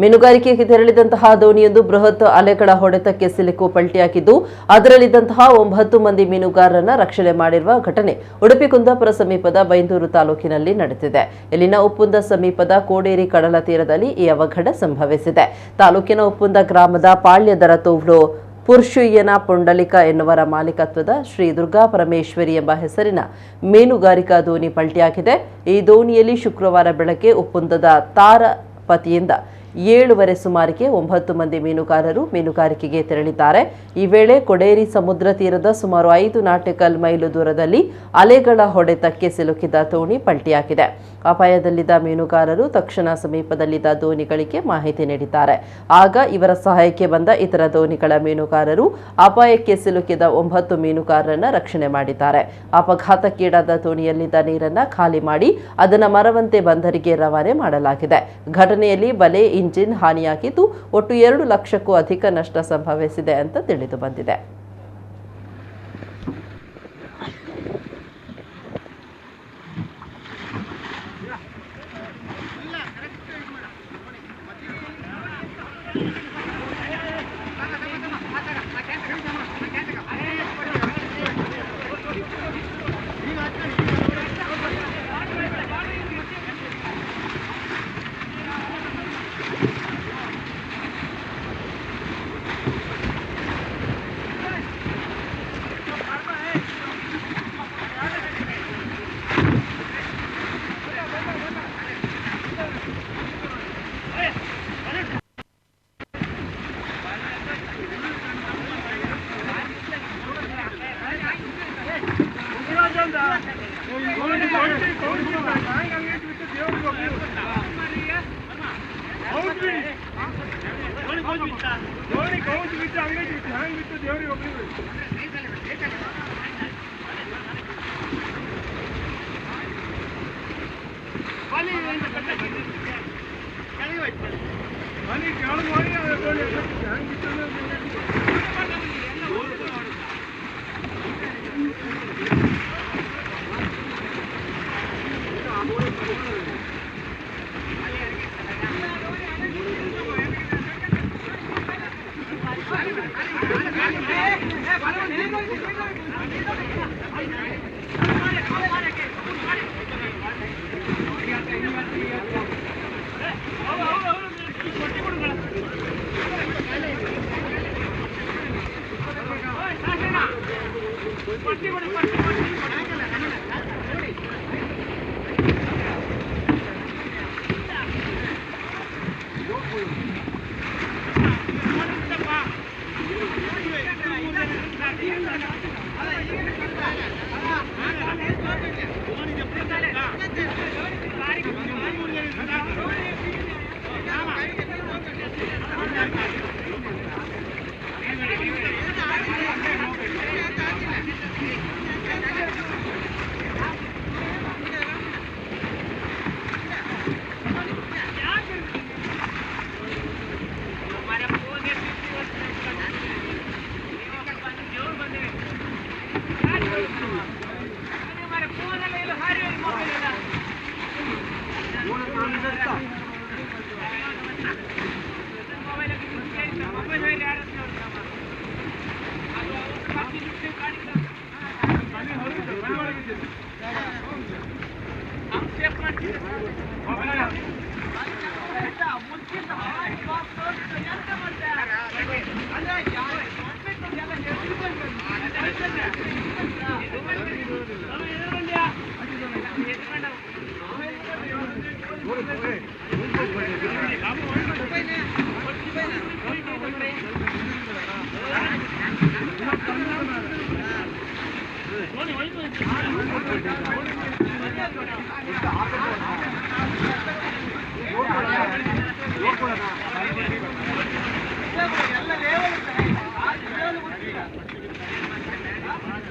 ಮೀನುಗಾರಿಕೆಗೆ ತೆರಳಿದಂತಹ ದೋಣಿಯೊಂದು ಬೃಹತ್ ಅಲೆಗಳ ಹೊಡೆತಕ್ಕೆ ಸಿಲುಕು ಪಲ್ಟಿಯಾಗಿದ್ದು ಅದರಲ್ಲಿದ್ದಂತಹ 9 ಮಂದಿ ಮೀನುಗಾರರನ್ನು ರಕ್ಷಣೆ ಮಾಡಿರುವ ಘಟನೆ ಉಡುಪಿ ಕುಂದಾಪುರ ಸಮೀಪದ ಬೈಂದೂರು ತಾಲೂಕಿನಲ್ಲಿ ನಡೆದಿದೆ. ಇಲ್ಲಿನ ಉಪ್ಪುಂದ ಸಮೀಪದ ಕೋಡೇರಿ ಕಡಲ ತೀರದಲ್ಲಿ ಈ ಅವಘಡ ಸಂಭವಿಸಿದೆ. ತಾಲೂಕಿನ ಉಪ್ಪುಂದ ಗ್ರಾಮದ ಪಾಳ್ಯದರ ತೋವ್ಲು ಪುರುಷಯ್ಯನ ಪುಂಡಲಿಕ ಎನ್ನುವರ ಮಾಲೀಕತ್ವದ ಶ್ರೀ ದುರ್ಗಾ ಪರಮೇಶ್ವರಿ ಎಂಬ ಹೆಸರಿನ ಮೀನುಗಾರಿಕಾ ದೋಣಿ ಪಲ್ಟಿಯಾಗಿದೆ. ಈ ದೋಣಿಯಲ್ಲಿ ಶುಕ್ರವಾರ ಬೆಳಗ್ಗೆ ಉಪ್ಪುಂದದ ತಾರಪತಿಯಿಂದ 7:30 ಸುಮಾರಿಗೆ 9 ಮಂದಿ ಮೀನುಗಾರರು ಮೀನುಗಾರಿಕೆಗೆ ತೆರಳಿದ್ದಾರೆ. ಈ ವೇಳೆ ಕೊಡೇರಿ ಸಮುದ್ರ ತೀರದ ಸುಮಾರು 5 ನಾಟಿಕಲ್ ಮೈಲು ದೂರದಲ್ಲಿ ಅಲೆಗಳ ಹೊಡೆತಕ್ಕೆ ಸಿಲುಕಿದ ದೋಣಿ ಪಲ್ಟಿಯಾಗಿದೆ. ಅಪಾಯದಲ್ಲಿದ್ದ ಮೀನುಗಾರರು ತಕ್ಷಣ ಸಮೀಪದಲ್ಲಿದ್ದ ದೋಣಿಗಳಿಗೆ ಮಾಹಿತಿ ನೀಡಿದ್ದಾರೆ. ಆಗ ಇವರ ಸಹಾಯಕ್ಕೆ ಬಂದ ಇತರ ದೋಣಿಗಳ ಮೀನುಗಾರರು ಅಪಾಯಕ್ಕೆ ಸಿಲುಕಿದ 9 ಮೀನುಗಾರರನ್ನು ರಕ್ಷಣೆ ಮಾಡಿದ್ದಾರೆ. ಅಪಘಾತಕ್ಕೀಡಾದ ದೋಣಿಯಲ್ಲಿದ್ದ ನೀರನ್ನು ಖಾಲಿ ಮಾಡಿ ಅದನ್ನು ಮರವಂತೆ ಬಂದರಿಗೆ ರವಾನೆ ಮಾಡಲಾಗಿದೆ. ಘಟನೆಯಲ್ಲಿ ಬಲೆ ಇಂಜಿನ್ ಹಾನಿಯಾಗಿದ್ದು ಒಟ್ಟು 2 ಲಕ್ಷಕ್ಕೂ ಅಧಿಕ ನಷ್ಟ ಸಂಭವಿಸಿದೆ ಅಂತ ತಿಳಿದು ಬಂದಿದೆ.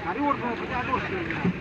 ಅದು